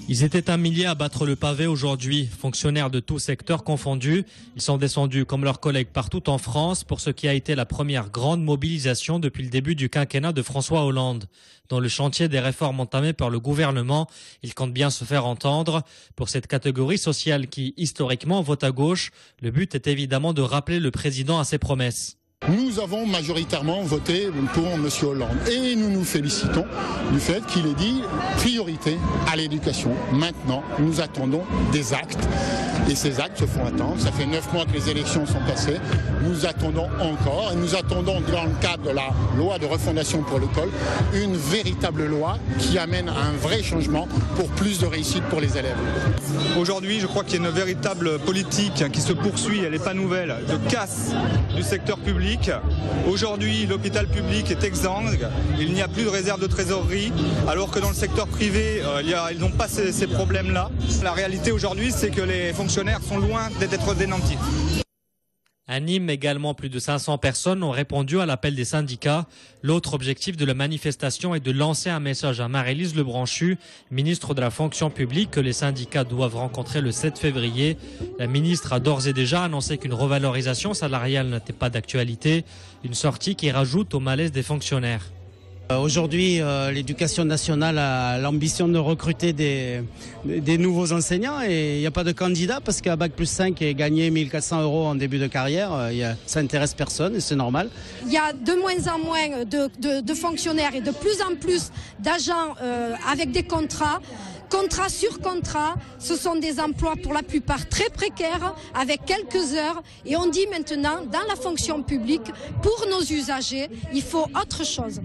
Ils étaient 1 millier à battre le pavé aujourd'hui, fonctionnaires de tous secteurs confondus. Ils sont descendus comme leurs collègues partout en France pour ce qui a été la première grande mobilisation depuis le début du quinquennat de François Hollande. Dans le chantier des réformes entamées par le gouvernement, ils comptent bien se faire entendre. Pour cette catégorie sociale qui, historiquement, vote à gauche, le but est évidemment de rappeler le président à ses promesses. Nous avons majoritairement voté pour M. Hollande et nous nous félicitons du fait qu'il ait dit priorité à l'éducation. Maintenant, nous attendons des actes et ces actes se font attendre. Ça fait 9 mois que les élections sont passées. Nous attendons encore et nous attendons dans le cadre de la loi de refondation pour l'école une véritable loi qui amène à un vrai changement pour plus de réussite pour les élèves. Aujourd'hui, je crois qu'il y a une véritable politique qui se poursuit, elle n'est pas nouvelle, de casse du secteur public. Aujourd'hui, l'hôpital public est exsangue, il n'y a plus de réserve de trésorerie, alors que dans le secteur privé, ils n'ont pas ces problèmes-là. La réalité aujourd'hui, c'est que les fonctionnaires sont loin d'être démentis. À Nîmes également, plus de 500 personnes ont répondu à l'appel des syndicats. L'autre objectif de la manifestation est de lancer un message à Marie-Lise Lebranchu, ministre de la fonction publique, que les syndicats doivent rencontrer le 7 février. La ministre a d'ores et déjà annoncé qu'une revalorisation salariale n'était pas d'actualité, une sortie qui rajoute au malaise des fonctionnaires. Aujourd'hui, l'éducation nationale a l'ambition de recruter des nouveaux enseignants et il n'y a pas de candidat parce qu'à Bac+5 et gagner 1 400 € en début de carrière, ça n'intéresse personne et c'est normal. Il y a de moins en moins de fonctionnaires et de plus en plus d'agents avec des contrats. Contrat sur contrat, ce sont des emplois pour la plupart très précaires, avec quelques heures. Et on dit maintenant, dans la fonction publique, pour nos usagers, il faut autre chose.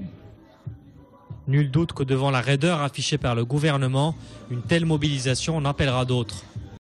Nul doute que devant la raideur affichée par le gouvernement, une telle mobilisation en appellera d'autres.